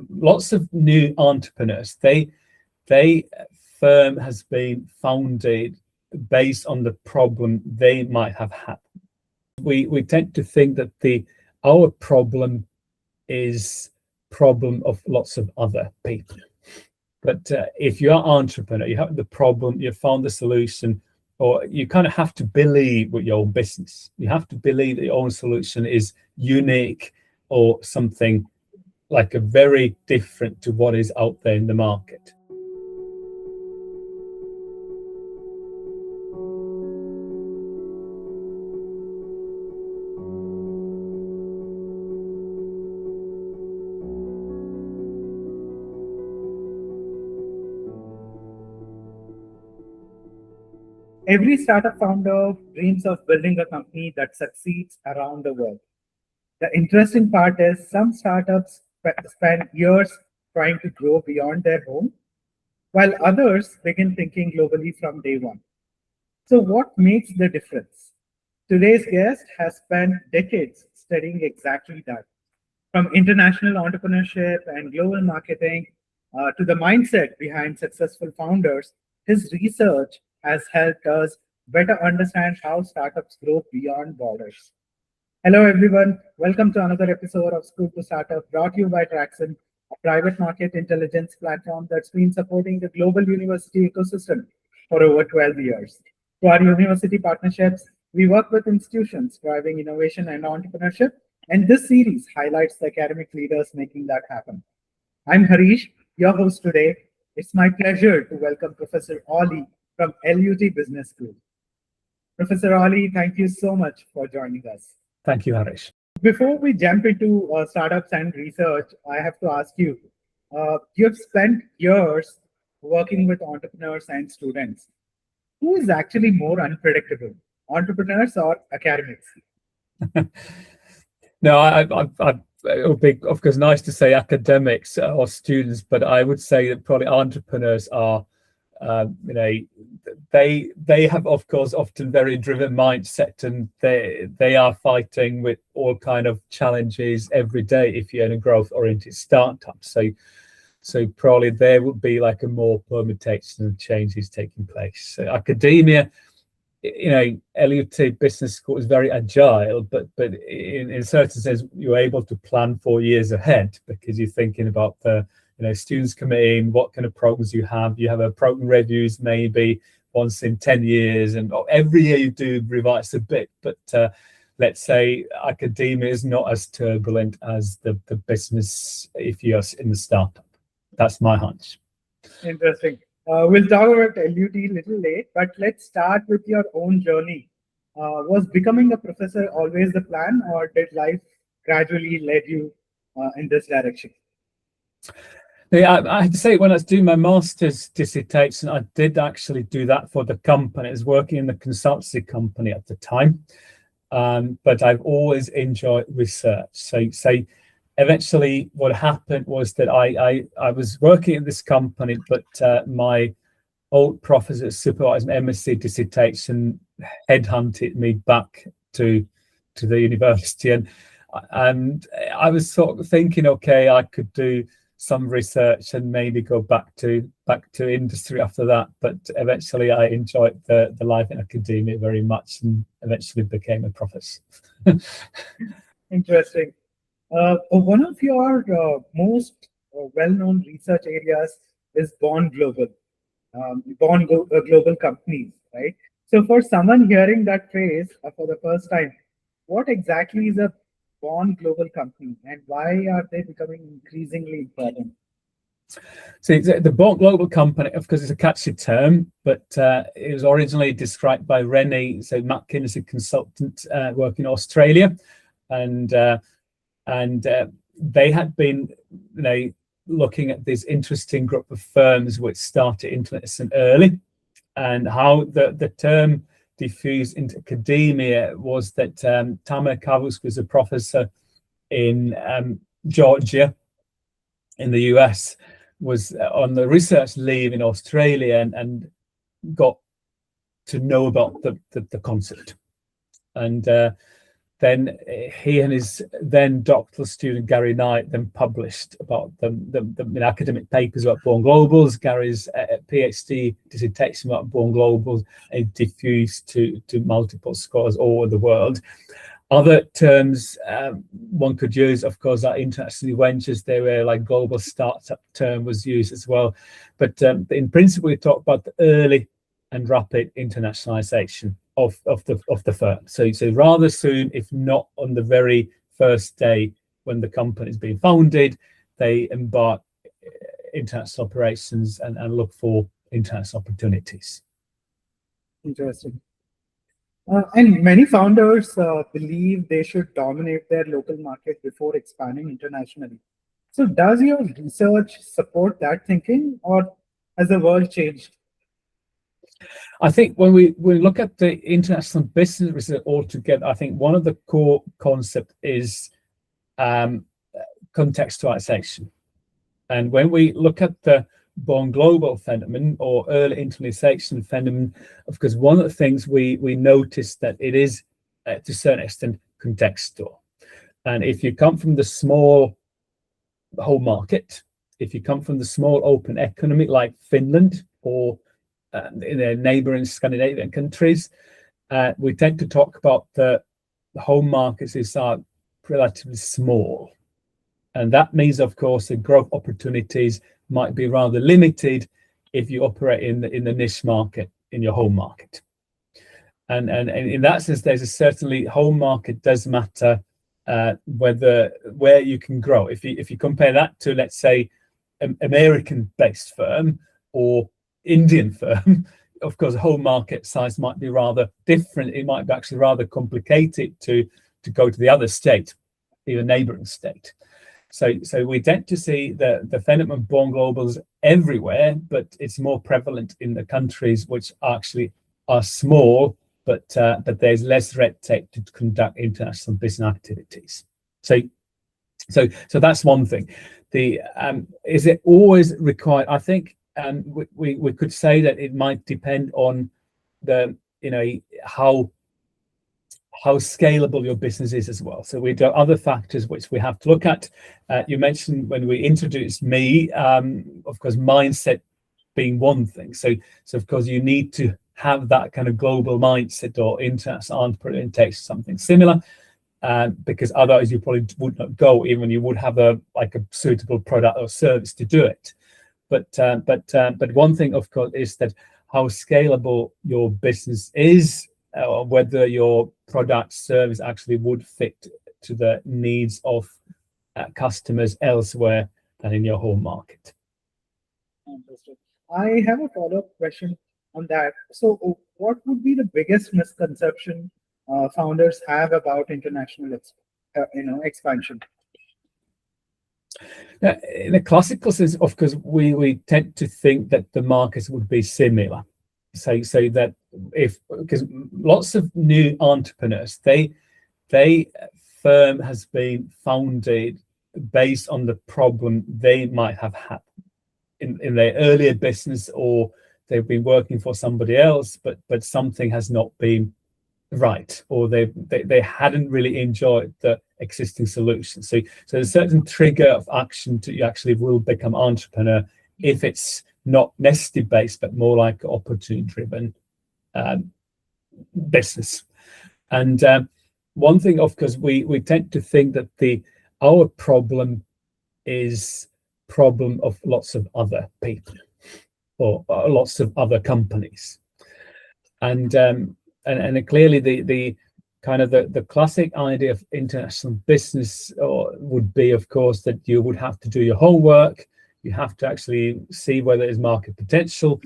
lots of new entrepreneurs, they firm has been founded based on the problem they might have had. We tend to think that our problem is problem of lots of other people. But if you're an entrepreneur, you have the problem, you found the solution, or you kind of have to believe with your own business. You have to believe that your own solution is unique or something like a very different to what is out there in the market. Every startup founder dreams of building a company that succeeds around the world. The interesting part is some startups spend years trying to grow beyond their home, while others begin thinking globally from day one. So what makes the difference? Today's guest has spent decades studying exactly that. From international entrepreneurship and global marketing to the mindset behind successful founders, his research has helped us better understand how startups grow beyond borders. Hello, everyone. Welcome to another episode of School to Startup, brought to you by Tracxn, a private market intelligence platform that's been supporting the global university ecosystem for over 12 years. Through our university partnerships, we work with institutions driving innovation and entrepreneurship, and this series highlights the academic leaders making that happen. I'm Harish, your host today. It's my pleasure to welcome Professor Olli from LUT Business School. Professor Olli, thank you so much for joining us. Thank you, Harish. Before we jump into startups and research, I have to ask you, you've spent years working with entrepreneurs and students. Who is actually more unpredictable, entrepreneurs or academics? No, it would be, of course, nice to say academics or students, but I would say that probably entrepreneurs are they have, of course, often very driven mindset, and they are fighting with all kind of challenges every day if you're in a growth-oriented startup. So probably there would be like a more permutation of changes taking place. So academia, LUT Business School is very agile, but in a certain sense, you're able to plan 4 years ahead because you're thinking about the students come in, what kind of programs you have. You have a program reviews maybe once in 10 years, and every year you do revise a bit. But let's say academia is not as turbulent as the business if you're in the startup. That's my hunch. Interesting. We'll talk about LUT a little late, but let's start with your own journey. Was becoming a professor always the plan, or did life gradually lead you in this direction? Yeah, I have to say, when I was doing my master's dissertation, I did actually do that for the company. I was working in the consultancy company at the time, but I've always enjoyed research. So eventually what happened was that I was working in this company, but my old professor supervising MSc dissertation headhunted me back to the university, and I was sort of thinking, okay, I could do some research and maybe go back to industry after that. But eventually I enjoyed the life in academia very much and eventually became a professor. Interesting. One of your most well-known research areas is born global companies, right? So for someone hearing that phrase for the first time, what exactly is a born global company and why are they becoming increasingly important? See, the born global company, of course, is a catchy term, but it was originally described by Rennie, so McKinsey consultant working in Australia, and they had been, looking at this interesting group of firms which started interesting early, and how the term diffused into academia was that Tamer Kavus was a professor in Georgia in the US, was on the research leave in Australia and got to know about the concept. And then he and his then doctoral student Gary Knight then published about the academic papers about born globals. Gary's PhD dissertation about born globals, and diffused to multiple scholars all over the world. Other terms one could use, of course, are international ventures. They were like global startup term was used as well. But in principle, we talk about the early and rapid internationalization of the firm. So rather soon, if not on the very first day when the company is being founded, they embark international operations and look for international opportunities. Interesting. And many founders believe they should dominate their local market before expanding internationally. So does your research support that thinking, or has the world changed? I think when we look at the international business research altogether, I think one of the core concepts is contextualization. And when we look at the born global phenomenon or early internationalization phenomenon, of course, one of the things we notice that it is to a certain extent contextual. And if you come from the small home market, if you come from the small open economy like Finland or in their neighboring Scandinavian countries, we tend to talk about the home markets is relatively small. And that means, of course, the growth opportunities might be rather limited if you operate in the niche market in your home market. And in that sense, there's certainly home market does matter where you can grow. If you compare that to, let's say, an American-based firm or Indian firm, of course, home market size might be rather different. It might be actually rather complicated to go to the other state, even neighboring state. So we tend to see the phenomenon of born globals everywhere, but it's more prevalent in the countries which actually are small, but there's less red tape to conduct international business activities. So that's one thing. Is it always required? I think we could say that it might depend on how scalable your business is as well. So we do other factors which we have to look at. You mentioned when we introduced me, of course, mindset being one thing. So of course, you need to have that kind of global mindset, or international entrepreneur takes something similar, because otherwise you probably would not go, even you would have a suitable product or service to do it. But one thing, of course, is that how scalable your business is, or whether your product service actually would fit to the needs of customers elsewhere than in your home market. Understood. I have a follow-up question on that. So what would be the biggest misconception founders have about international expansion? Now, in a classical sense, of course, we tend to think that the markets would be similar. So that because lots of new entrepreneurs, they firm has been founded based on the problem they might have had in their earlier business, or they've been working for somebody else, but something has not been right, or they hadn't really enjoyed the existing solution. So there's a certain trigger of action to you actually will become entrepreneur if it's not necessity based, but more like opportunity driven business. And one thing, of course, we tend to think that our problem is problem of lots of other people or lots of other companies, and clearly the kind of the classic idea of international business would be, of course, that you would have to do your homework. You have to actually see whether there's market potential.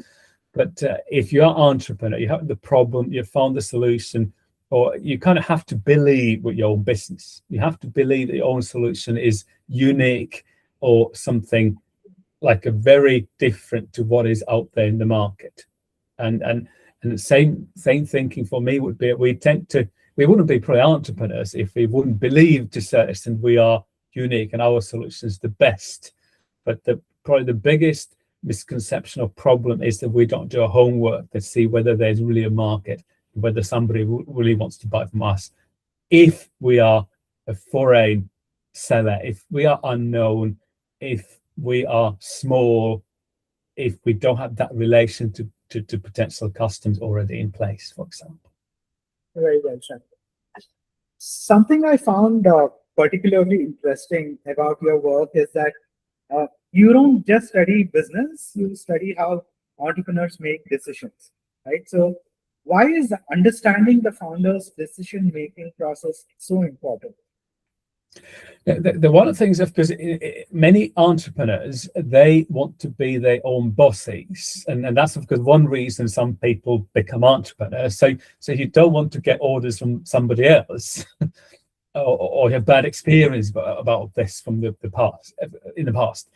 But if you're an entrepreneur, you have the problem, you found the solution, or you kind of have to believe with your own business. You have to believe that your own solution is unique or something like a very different to what is out there in the market. And the same thinking for me would be, we wouldn't be probably entrepreneurs if we wouldn't believe to a certain extent we are unique and our solution is the best. But probably the biggest misconception or problem is that we don't do our homework to see whether there's really a market, whether somebody really wants to buy from us if we are a foreign seller, if we are unknown, if we are small, if we don't have that relation to potential customers already in place, for example. Very well said. Something I found particularly interesting about your work is that you don't just study business, you study how entrepreneurs make decisions, right? So why is understanding the founder's decision-making process so important? The one of the things, because many entrepreneurs, they want to be their own bosses, and that's because one reason some people become entrepreneurs. So you don't want to get orders from somebody else, or have bad experience about this from the past, in the past.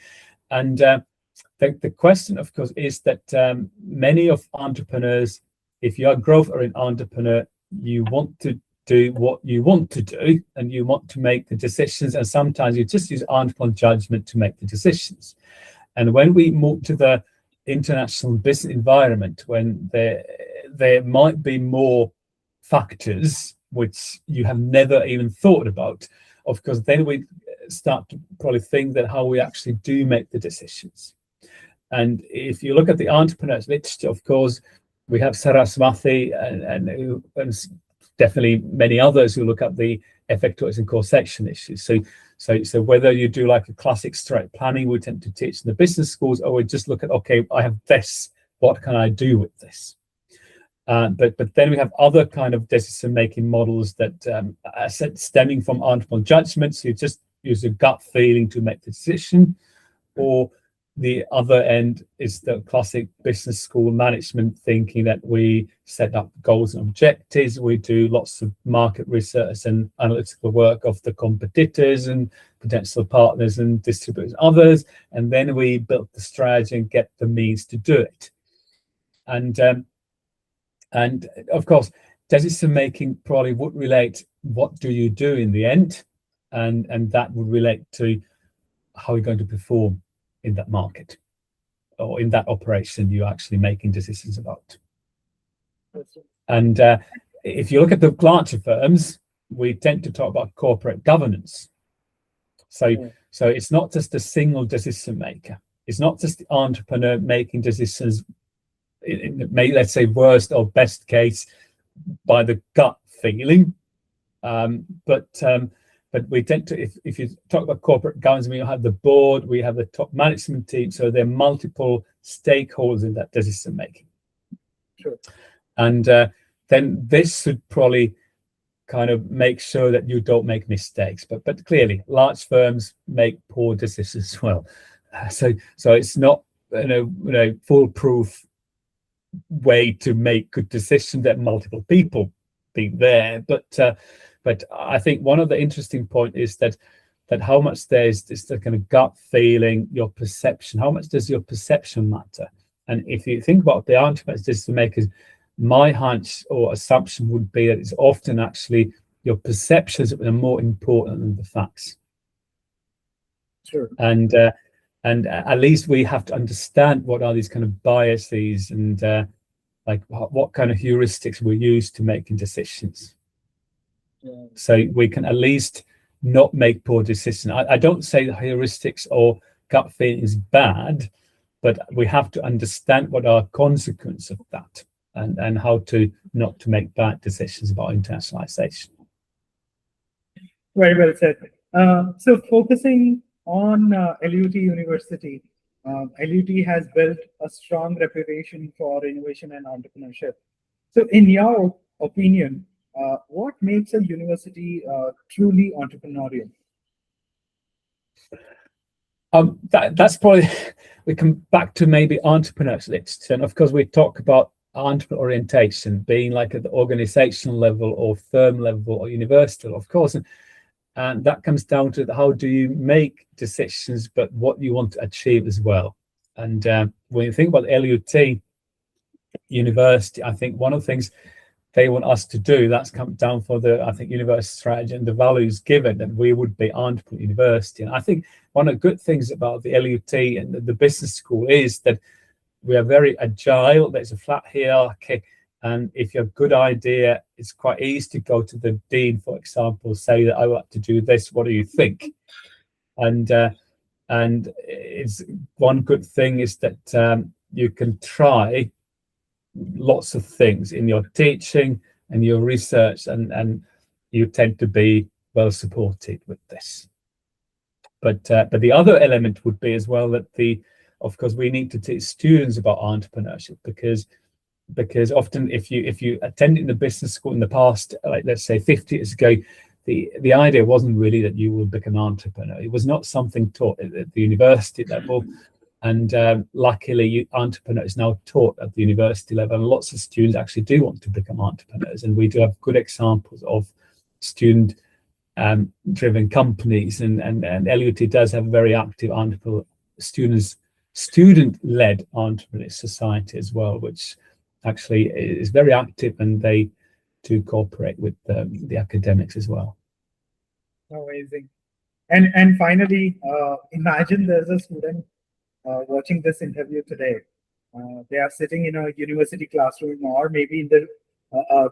And the question, of course, is that many of entrepreneurs, if you are a growth-oriented entrepreneur, you want to do what you want to do, and you want to make the decisions, and sometimes you just use entrepreneurial judgment to make the decisions. And when we move to the international business environment, when there might be more factors which you have never even thought about, of course, then we start to probably think that how we actually do make the decisions. And if you look at the entrepreneurs literature, of course, we have Saraswati and definitely many others who look at the effectors and causation issues. So whether you do like a classic straight planning we tend to teach in the business schools, or we just look at, okay, I have this, what can I do with this? But then we have other kind of decision-making models that stemming from entrepreneurial judgments. You just use a gut feeling to make the decision, or the other end is the classic business school management thinking that we set up goals and objectives. We do lots of market research and analytical work of the competitors and potential partners and distributors, others, and then we build the strategy and get the means to do it. And of course, decision making probably would relate what do you do in the end, and that would relate to how you're going to perform in that market or in that operation you're actually making decisions about. And if you look at the larger firms, we tend to talk about corporate governance. So it's not just a single decision maker. It's not just the entrepreneur making decisions in let's say worst or best case by the gut feeling, but we tend to, if you talk about corporate governance, we have the board, we have the top management team, so there are multiple stakeholders in that decision making. Sure. And then this should probably kind of make sure that you don't make mistakes. But clearly, large firms make poor decisions as well. So it's not foolproof way to make good decisions that multiple people be there. But I think one of the interesting point is that how much there's this kind of gut feeling, your perception, how much does your perception matter? And if you think about the entrepreneurs, decision makers, my hunch or assumption would be that it's often actually your perceptions that are more important than the facts. Sure. And at least we have to understand what are these kind of biases and like what kind of heuristics we use to making decisions. Yeah. So we can at least not make poor decisions. I don't say the heuristics or gut feeling is bad, but we have to understand what are consequences of that and how to not to make bad decisions about internationalization. Very well said. So focusing on LUT University, LUT has built a strong reputation for innovation and entrepreneurship. So in your opinion, what makes a university truly entrepreneurial? That's probably, we come back to maybe entrepreneurs list. And of course, we talk about entrepreneur orientation being like at the organizational level or firm level or university level, of course. And that comes down to how do you make decisions, but what you want to achieve as well. And when you think about LUT University, I think one of the things they want us to do, that's come down for the, I think, university strategy and the values given that we would be entrepreneur university. And I think one of the good things about the LUT and the business school is that we are very agile. There's a flat hierarchy, And if you have a good idea, it's quite easy to go to the dean, for example, say that I want to do this. What do you think? And it's one good thing is that you can try lots of things in your teaching and your research, and you tend to be well supported with this. But the other element would be as well that of course we need to teach students about entrepreneurship, because often if you attended the business school in the past, like let's say 50 years ago, the idea wasn't really that you would become an entrepreneur. It was not something taught at the university level. And luckily, entrepreneur is now taught at the university level. And lots of students actually do want to become entrepreneurs. And we do have good examples of student-driven companies. And LUT does have a very active student-led entrepreneur society as well, which actually is very active, and they do cooperate with the academics as well. Amazing. And finally, imagine there's a student watching this interview today. They are sitting in a university classroom or maybe in the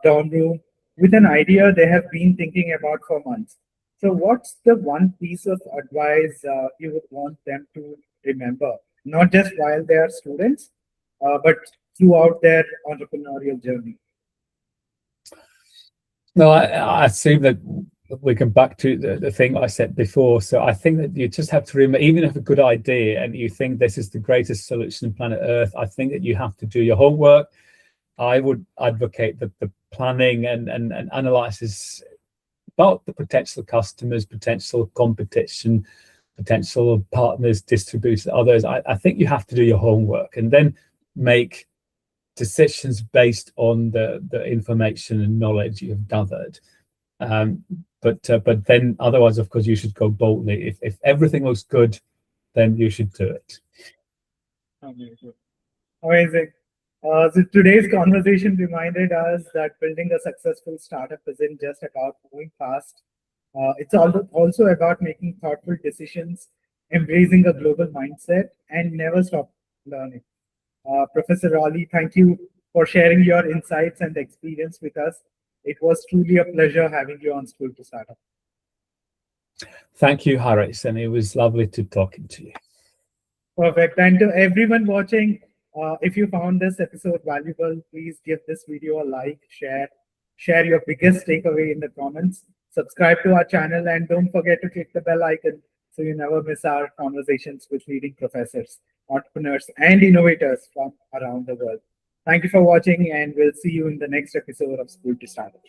dorm room with an idea they have been thinking about for months. So what's the one piece of advice you would want them to remember, not just while they are students, but throughout their entrepreneurial journey? No, I assume that we come back to the thing I said before. So I think that you just have to remember, even if you have a good idea and you think this is the greatest solution on planet Earth, I think that you have to do your homework. I would advocate that the planning and analysis about the potential customers, potential competition, potential partners, distributors, others. I think you have to do your homework and then make decisions based on the information and knowledge you've gathered. But then otherwise, of course, you should go boldly. If everything looks good, then you should do it. Amazing. So today's conversation reminded us that building a successful startup isn't just about moving fast. It's also about making thoughtful decisions, embracing a global mindset, and never stop learning. Professor Olli, thank you for sharing your insights and experience with us. It was truly a pleasure having you on School to Startup. Thank you, Haris, and it was lovely to talking to you. Perfect. And to everyone watching, if you found this episode valuable, please give this video a like, share your biggest takeaway in the comments, subscribe to our channel, and don't forget to click the bell icon so you never miss our conversations with leading professors, entrepreneurs, and innovators from around the world. Thank you for watching, and we'll see you in the next episode of School to Startup.